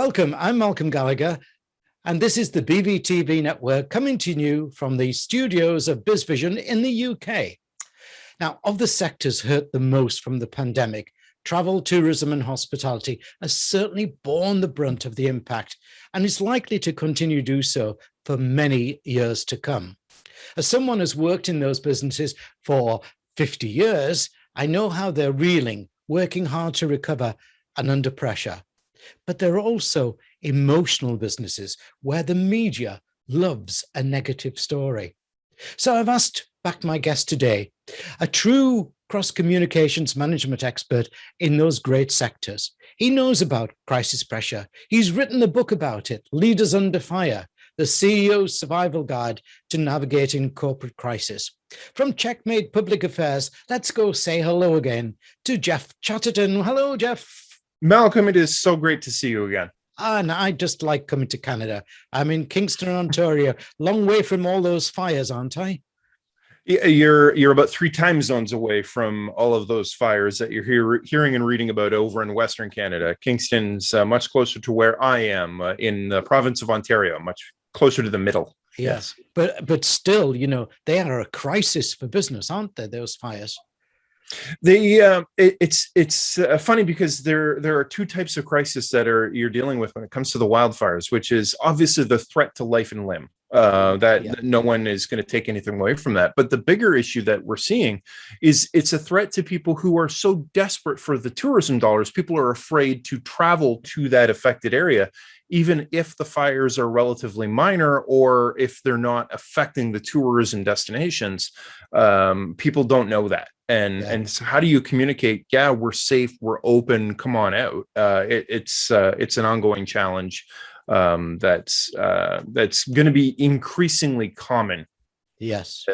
Welcome, I'm Malcolm Gallagher, and this is the BVTV network coming to you from the studios of BizVision in the UK. Now, of the sectors hurt the most from the pandemic, travel, tourism and hospitality has certainly borne the brunt of the impact and is likely to continue to do so for many years to come. As someone who's worked in those businesses for 50 years, I know how they're reeling, working hard to recover and under pressure. But there are also emotional businesses where the media loves a negative story. So I've asked back my guest today, a true cross-communications management expert in those great sectors. He knows about crisis pressure. He's written a book about it, Leaders Under Fire, the CEO's Survival Guide to Navigating Corporate Crisis. From CheckMate Public Affairs, let's go say hello again to Jeff Chatterton. Hello, Jeff. Malcolm, it is so great to see you again. And I just like coming to Canada. I'm in Kingston, Ontario, long way from all those fires, aren't I? You're about 3 time zones away from all of those fires that you're hearing and reading about over in Western Canada. Kingston's much closer to where I am in the province of Ontario, much closer to the middle. Yes, but still, you know, they are a crisis for business, aren't they? Those fires. It's funny because there are 2 types of crisis that you're dealing with when it comes to the wildfires, which is obviously the threat to life and limb. That no one is going to take anything away from that. But the bigger issue that we're seeing is it's a threat to people who are so desperate for the tourism dollars. People are afraid to travel to that affected area, even if the fires are relatively minor or if they're not affecting the tourism destinations. People don't know that. And so how do you communicate? Yeah, we're safe, we're open, come on out. It's an ongoing challenge that's going to be increasingly common. Yes,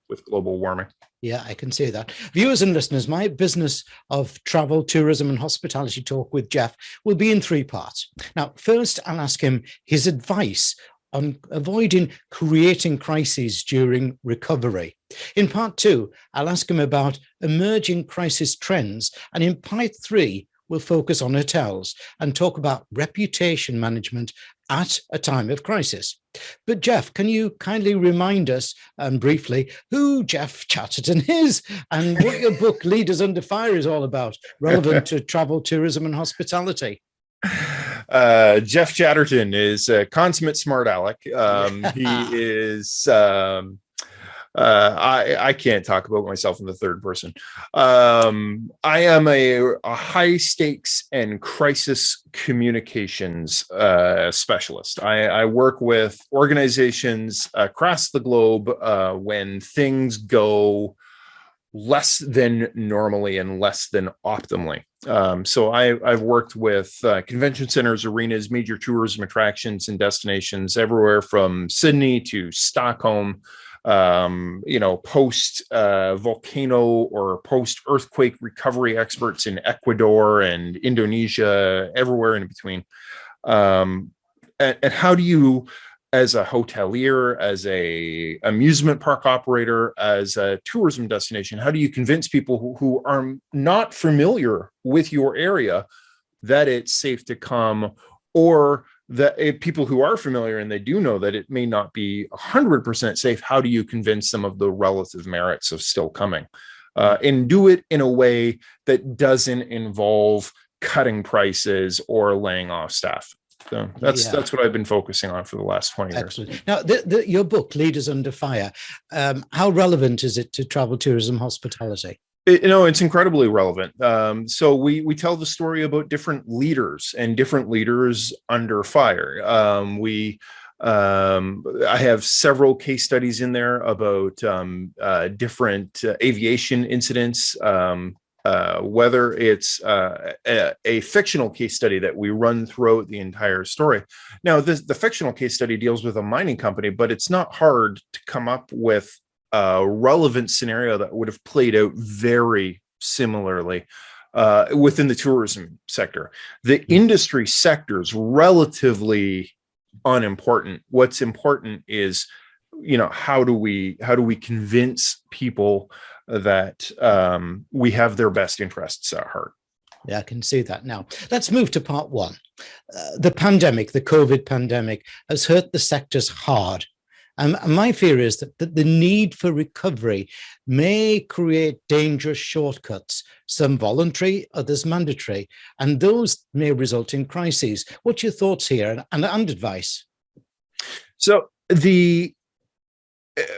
with global warming. Yeah, I can see that. Viewers and listeners, my business of travel, tourism and hospitality talk with Jeff will be in 3 parts. Now, first, I'll ask him his advice on avoiding creating crises during recovery. In part 2, I'll ask him about emerging crisis trends. And in part 3, we'll focus on hotels and talk about reputation management at a time of crisis. But Jeff, can you kindly remind us briefly who Jeff Chatterton is and what your book Leaders Under Fire is all about, relevant to travel, tourism and hospitality? Jeff Chatterton is a consummate smart aleck. He is I can't talk about myself in the third person. I am a high stakes and crisis communications specialist. I work with organizations across the globe when things go less than normally and less than optimally. So I've worked with convention centers, arenas, major tourism attractions and destinations everywhere from Sydney to Stockholm. Post volcano or post earthquake recovery experts in Ecuador and Indonesia, everywhere in between. And how do you, as a hotelier, as a amusement park operator, as a tourism destination, how do you convince people who are not familiar with your area that it's safe to come, or that people who are familiar and they do know that it may not be 100% safe, how do you convince them of the relative merits of still coming? And do it in a way that doesn't involve cutting prices or laying off staff. So that's what I've been focusing on for the last 20 years. Excellent. Now, your book, Leaders Under Fire, how relevant is it to travel, tourism, hospitality? It's incredibly relevant. So we tell the story about different leaders and different leaders under fire. I have several case studies in there about different aviation incidents, whether it's a fictional case study that we run throughout the entire story. Now, the fictional case study deals with a mining company, but it's not hard to come up with a relevant scenario that would have played out very similarly within the tourism sector. The industry sector is relatively unimportant. What's important is, how do we convince people that we have their best interests at heart? Yeah, I can see that now. Let's move to part one. The pandemic, the COVID pandemic, has hurt the sectors hard. And my fear is that the need for recovery may create dangerous shortcuts, some voluntary, others mandatory, and those may result in crises. What's your thoughts here and advice? So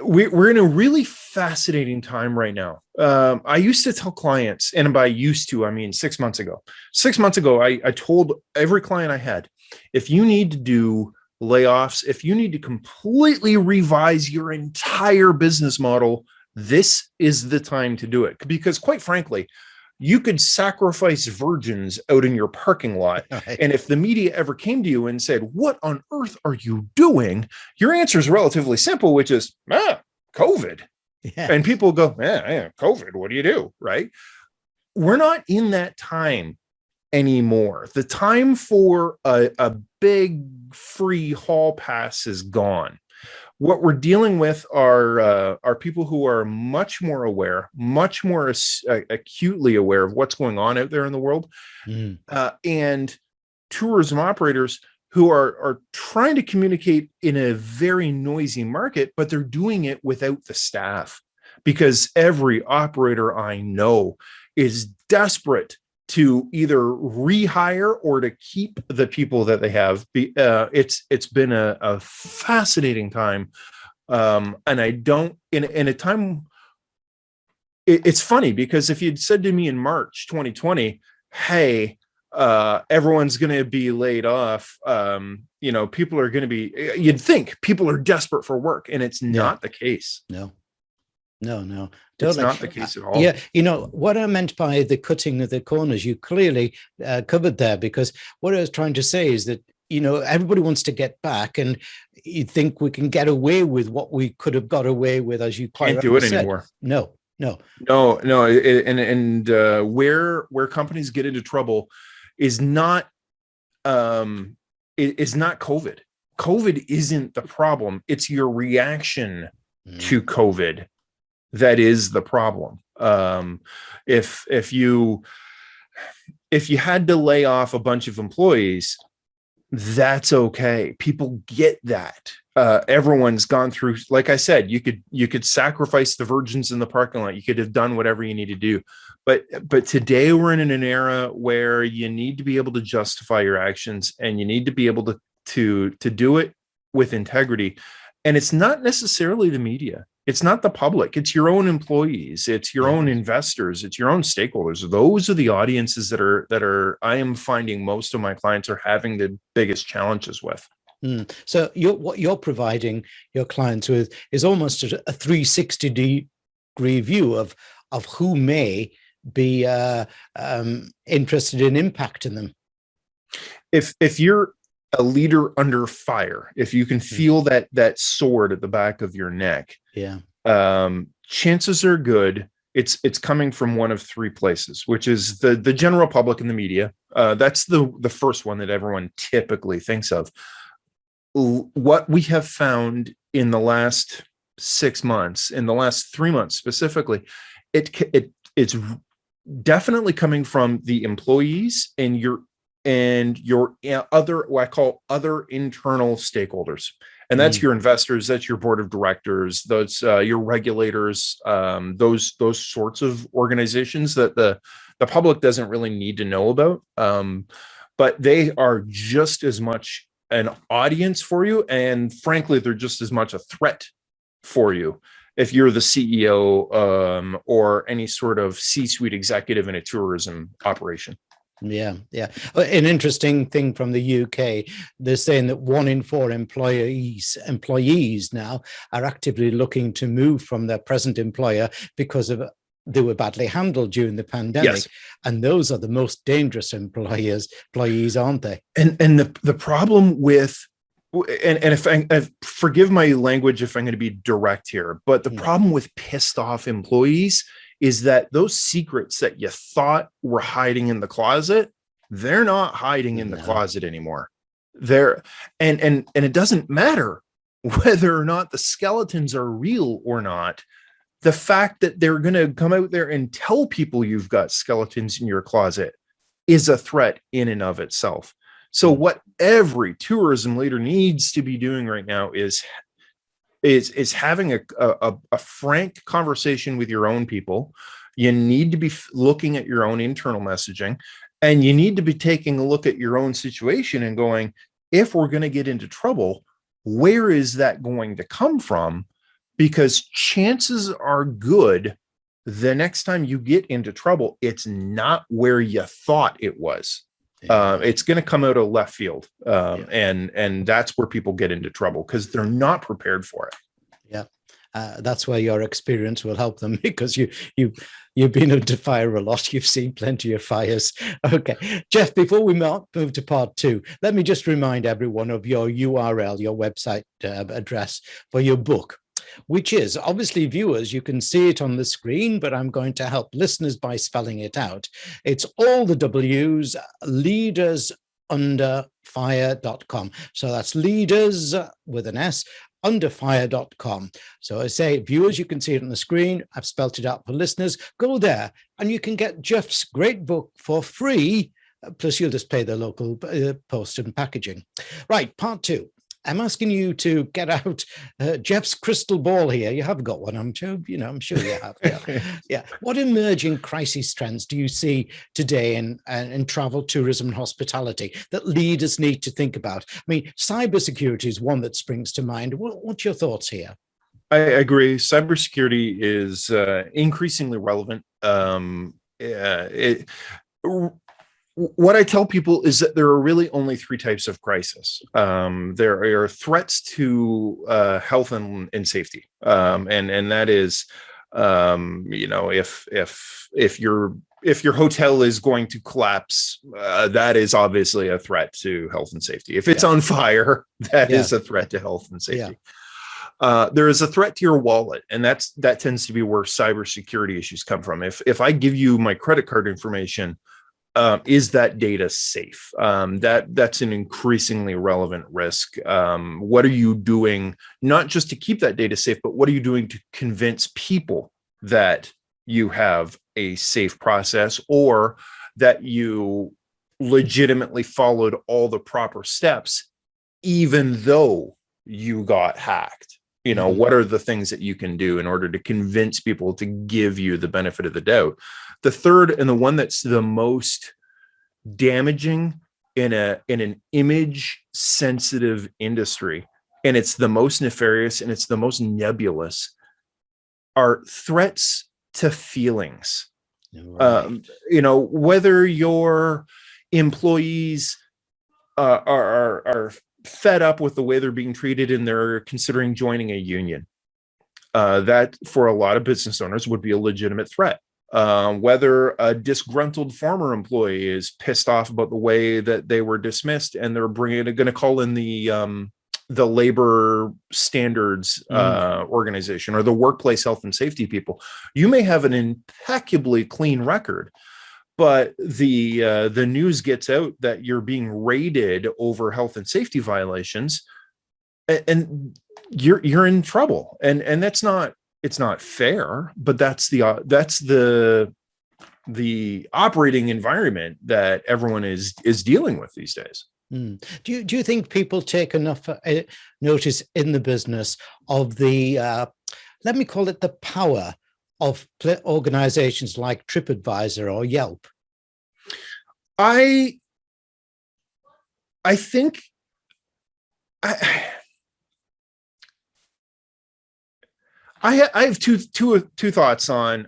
we're in a really fascinating time right now. I used to tell clients, and by used to, I mean 6 months ago. 6 months ago, I told every client I had, if you need to do layoffs, if you need to completely revise your entire business model, this is the time to do it. Because quite frankly, you could sacrifice virgins out in your parking lot. Right. And if the media ever came to you and said, what on earth are you doing? Your answer is relatively simple, which is, COVID. Yeah. And people go, yeah, COVID, what do you do? Right? We're not in that time anymore. The time for a big free hall pass is gone. What we're dealing with are people who are much more aware, much more acutely aware of what's going on out there in the world, and tourism operators who are trying to communicate in a very noisy market, but they're doing it without the staff, because every operator I know is desperate to either rehire or to keep the people that they have. It's been a fascinating time. And I don't, in a time, it's funny because if you'd said to me in March 2020, hey, everyone's going to be laid off, people are going to be, you'd think people are desperate for work, and it's not the case. No. Totally. It's not the case at all. Yeah. What I meant by the cutting of the corners, you clearly covered there, because what I was trying to say is that, everybody wants to get back, and you think we can get away with what we could have got away with, as you quite can't do it said. anymore. No. And where companies get into trouble is not COVID. COVID isn't the problem. It's your reaction to COVID that is the problem. If you had to lay off a bunch of employees, that's okay. People get that. Everyone's gone through, like I said, you could sacrifice the virgins in the parking lot. You could have done whatever you need to do. But today we're in an era where you need to be able to justify your actions, and you need to be able to do it with integrity. And it's not necessarily the media. It's not the public. It's your own employees. It's your own investors. It's your own stakeholders. Those are the audiences that are I am finding most of my clients are having the biggest challenges with. So what you're providing your clients with is almost a 360-degree view of who may be interested in impacting them. If you're a leader under fire, if you can feel that sword at the back of your neck, chances are good it's coming from one of three places, which is the general public and the media. That's the first one that everyone typically thinks of. What we have found in the last 6 months, in the last 3 months specifically, it's definitely coming from the employees and your other, what I call other internal stakeholders. And that's your investors, that's your board of directors, those your regulators, those sorts of organizations that the public doesn't really need to know about. But they are just as much an audience for you. And frankly, they're just as much a threat for you if you're the CEO or any sort of C-suite executive in a tourism operation. Yeah. An interesting thing from the UK, they're saying that 1 in 4 employees now are actively looking to move from their present employer because they were badly handled during the pandemic. Yes. And those are the most dangerous employees, aren't they? And the problem with, and if forgive my language if I'm going to be direct here, but the problem with pissed off employees is that those secrets that you thought were hiding in the closet, they're not hiding in the closet anymore. They're and it doesn't matter whether or not the skeletons are real or not. The fact that they're going to come out there and tell people you've got skeletons in your closet, is a threat in and of itself. So what every tourism leader needs to be doing right now is having a frank conversation with your own people. You need to be looking at your own internal messaging, and you need to be taking a look at your own situation and going, if we're going to get into trouble, where is that going to come from? Because chances are good the next time you get into trouble, it's not where you thought it was. It's going to come out of left field. And that's where people get into trouble, because they're not prepared for it. Yeah. That's where your experience will help them, because you've been under fire a lot. You've seen plenty of fires. Okay, Jeff, before we move to part 2, let me just remind everyone of your URL, your website address for your book, which is, obviously, viewers, you can see it on the screen, but I'm going to help listeners by spelling it out. It's all the W's, leadersunderfire.com. So that's leaders with an S, underfire.com. So I say, viewers, you can see it on the screen. I've spelt it out for listeners. Go there and you can get Jeff's great book for free. Plus you'll just pay the local post and packaging. Right, part 2. I'm asking you to get out Jeff's crystal ball here. You have got one, I'm sure you have. Yeah. What emerging crisis trends do you see today in travel, tourism, and hospitality that leaders need to think about? I mean, cybersecurity is one that springs to mind. What's your thoughts here? I agree. Cybersecurity is increasingly relevant. What I tell people is that there are really only 3 types of crisis. There are threats to health and safety, and that is, if your hotel is going to collapse, that is obviously a threat to health and safety. If it's on fire, that is a threat to health and safety. There is a threat to your wallet, and that tends to be where cybersecurity issues come from. If I give you my credit card information, is that data safe? That's an increasingly relevant risk. What are you doing, not just to keep that data safe, but what are you doing to convince people that you have a safe process, or that you legitimately followed all the proper steps, even though you got hacked? What are the things that you can do in order to convince people to give you the benefit of the doubt? The third, and the one that's the most damaging in an image sensitive industry, and it's the most nefarious and it's the most nebulous, are threats to feelings. Right. Whether your employees are fed up with the way they're being treated and they're considering joining a union, that for a lot of business owners would be a legitimate threat. Whether a disgruntled former employee is pissed off about the way that they were dismissed and they're going to call in the labor standards organization or the workplace health and safety people. You may have an impeccably clean record, but the news gets out that you're being raided over health and safety violations, and you're in trouble. And it's not fair, but that's the operating environment that everyone is dealing with these days. Do you think people take enough notice in the business of the let me call it the power of organizations like TripAdvisor or Yelp? I think I have two thoughts on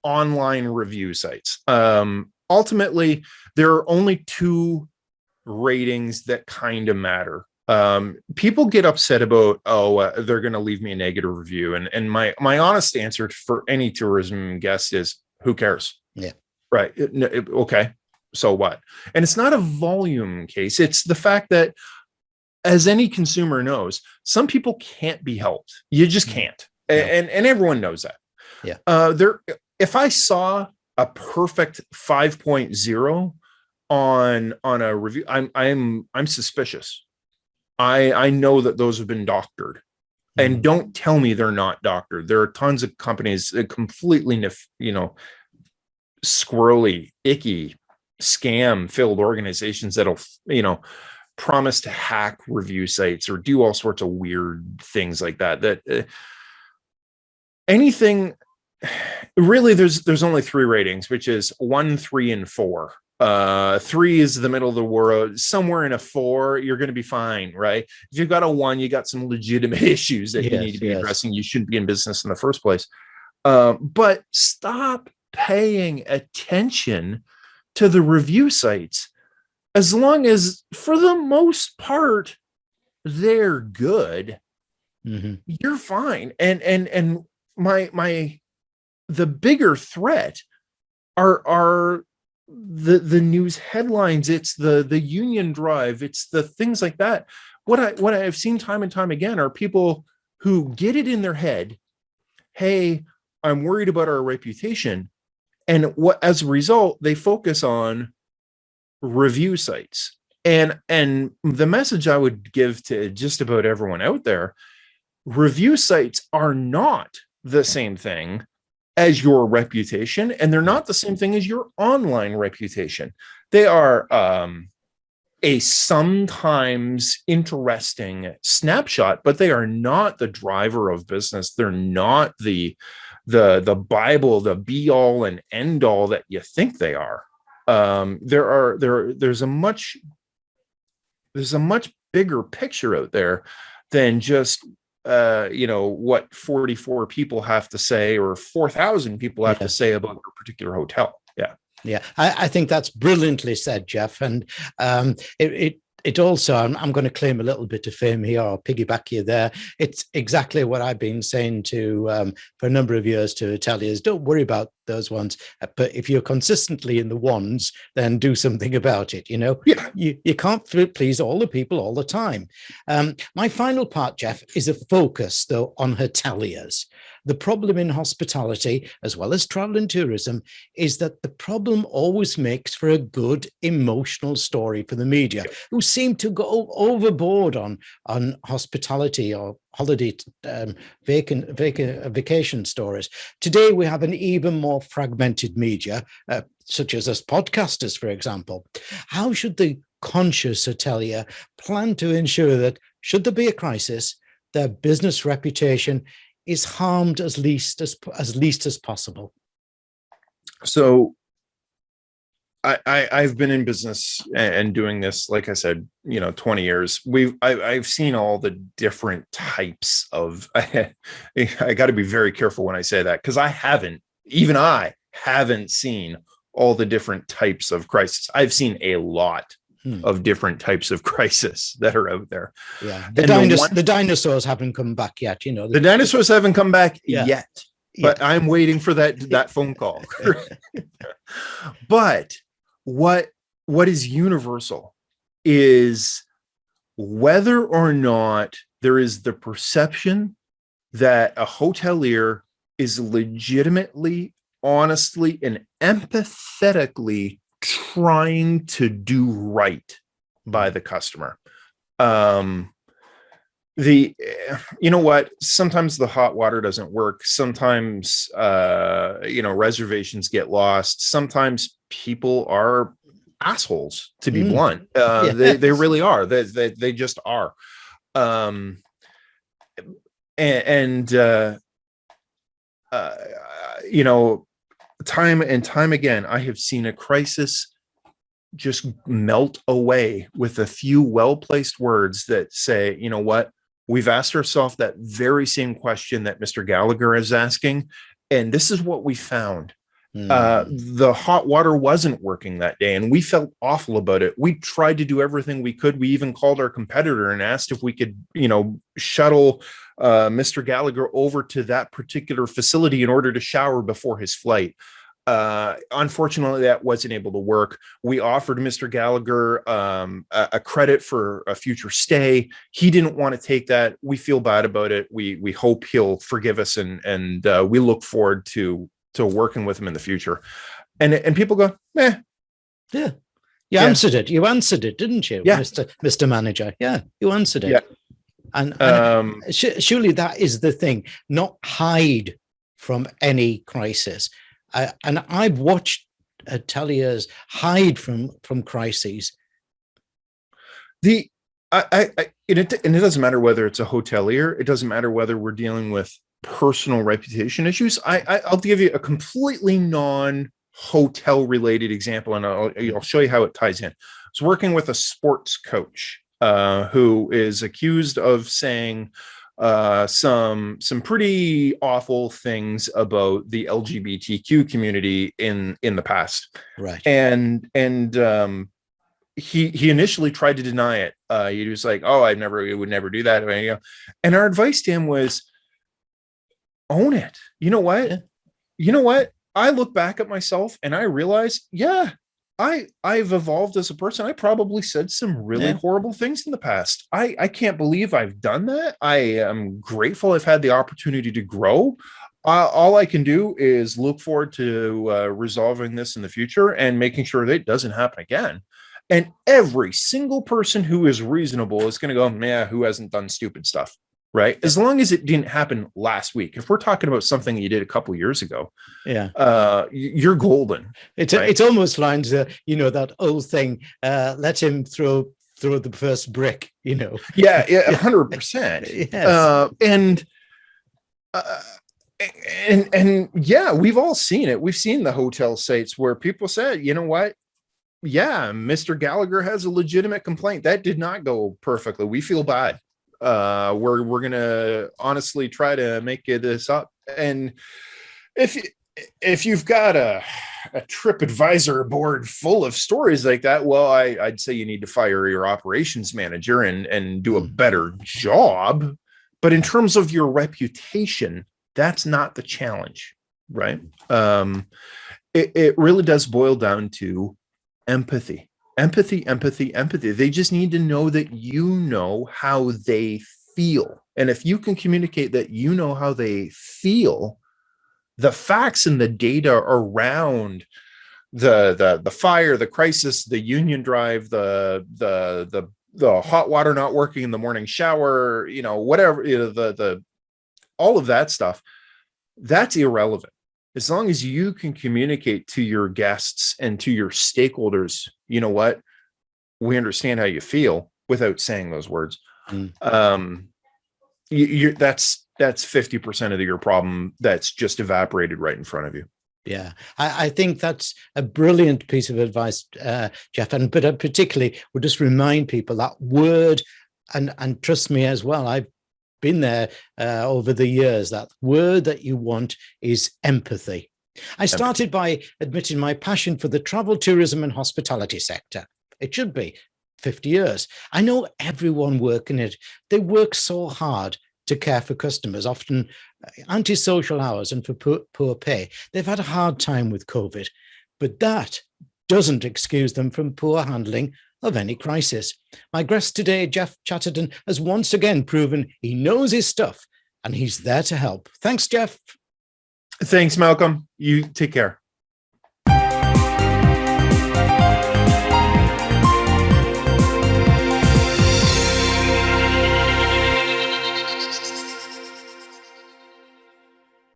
online review sites. Ultimately, there are only 2 ratings that kind of matter. People get upset about, they're going to leave me a negative review, and my honest answer for any tourism guest is, who cares? Yeah, right. Okay, so what? And it's not a volume case. It's the fact that, as any consumer knows, some people can't be helped. You just can't. No. And everyone knows that. Yeah. If I saw a perfect 5.0 on a review, I'm suspicious. I know that those have been doctored. And don't tell me they're not doctored. There are tons of companies that completely, squirrely, icky scam filled organizations that'll, promise to hack review sites or do all sorts of weird things like that. Anything really, there's only 3 ratings, which is 1, 3, and 4. 3 is the middle of the world. Somewhere in a 4, you're going to be fine, right? If you've got a 1, you got some legitimate issues that you need to be addressing. You shouldn't be in business in the first place. But stop paying attention to the review sites, as long as, for the most part, they're good. You're fine. And the bigger threat are the news headlines. It's the union drive. It's the things like that. What I've seen time and time again are people who get it in their head, hey, I'm worried about our reputation. And as a result, they focus on review sites. And the message I would give to just about everyone out there, review sites are not the same thing as your reputation, and they're not the same thing as your online reputation. They are a sometimes interesting snapshot, but they are not the driver of business. They're not the Bible, the be all and end all that you think they are. There's a much bigger picture out there than just what 44 people have to say or 4,000 people have to say about your particular hotel. Yeah, I think that's brilliantly said, Jeff. And it also, I'm going to claim a little bit of fame here, or piggyback you there. It's exactly what I've been saying to for a number of years to hoteliers. Don't worry about those ones, but if you're consistently in the ones, then do something about it. You can't please all the people all the time. My final part, Jeff, is a focus though on hoteliers. The problem in hospitality, as well as travel and tourism, is that the problem always makes for a good emotional story for the media, who seem to go overboard on hospitality or holiday vacation stories. Today, we have an even more fragmented media, such as us podcasters, for example. How should the conscious hotelier plan to ensure that, should there be a crisis, their business reputation is harmed as least as possible? So I've been in business and doing this, like I said, 20 years. I've seen all the different types of, I got to be very careful when I say that, because I haven't seen all the different types of crisis. I've seen a lot of different types of crisis that are out there. Yeah, the dinosaurs haven't come back yet. The dinosaurs haven't come back yet, but I'm waiting for that phone call. But what is universal is whether or not there is the perception that a hotelier is legitimately, honestly, and empathetically trying to do right by the customer. Sometimes the hot water doesn't work. Sometimes, reservations get lost. Sometimes people are assholes, to be blunt. They really are. They just are. Time and time again, I have seen a crisis just melt away with a few well-placed words that say, you know what, we've asked ourselves that very same question that Mr. Gallagher is asking, and this is what we found. The hot water wasn't working that day, and we felt awful about it. We tried to do everything we could. We even called our competitor and asked if we could, shuttle Mr. Gallagher over to that particular facility in order to shower before his flight. Unfortunately, that wasn't able to work. We offered Mr. Gallagher a credit for a future stay. He didn't want to take that. We feel bad about it. We hope he'll forgive us, and we look forward to working with him in the future. And people go, eh. Yeah. You answered it, didn't you? Yeah. Mr. Manager. Yeah, you answered it. Yeah. And surely that is the thing, not hide from any crisis. And I've watched hoteliers hide from crises? And it doesn't matter whether it's a hotelier. It doesn't matter whether we're dealing with personal reputation issues. I'll give you a completely non-hotel related example, and I'll show you how it ties in. I was working with a sports coach who is accused of saying some pretty awful things about the LGBTQ community in the past. Right. And he initially tried to deny it. He was like, "Oh, I would never do that." And our advice to him was, own it. You know what? Yeah. You know what? I look back at myself and I realize, yeah, I've evolved as a person. I probably said some really horrible things in the past. I can't believe I've done that. I am grateful I've had the opportunity to grow. All I can do is look forward to resolving this in the future and making sure that it doesn't happen again. And every single person who is reasonable is going to go, "Man, who hasn't done stupid stuff?" Right? As long as it didn't happen last week. If we're talking about something that you did a couple years ago, you're golden. It's almost lines, that old thing, let him throw the first brick, Yeah, 100%. Yes. And yeah, we've all seen it. We've seen the hotel sites where people said, "You know what? Yeah, Mr. Gallagher has a legitimate complaint. That did not go perfectly. We feel bad. We're gonna honestly try to make this up." And if you've got a TripAdvisor board full of stories like that, well, I'd say you need to fire your operations manager and do a better job. But in terms of your reputation, that's not the challenge, right? It really does boil down to empathy. They just need to know that you know how they feel. And if you can communicate that you know how they feel, the facts and the data around the fire, the crisis, the union drive, the hot water not working in the morning shower, whatever, all of that stuff, that's irrelevant. As long as you can communicate to your guests and to your stakeholders, you know what, we understand how you feel without saying those words. That's 50% of your problem that's just evaporated right in front of you. Yeah, I think that's a brilliant piece of advice, Jeff. But particularly, we'll just remind people that word, and trust me as well, I've been there over the years, that word that you want is empathy. I started by admitting my passion for the travel, tourism and hospitality sector. It should be 50 years. I know everyone working it. They work so hard to care for customers, often antisocial hours and for poor pay. They've had a hard time with COVID, but that doesn't excuse them from poor handling of any crisis. My guest today, Jeff Chatterton, has once again proven he knows his stuff and he's there to help. Thanks, Jeff. Thanks, Malcolm. You take care.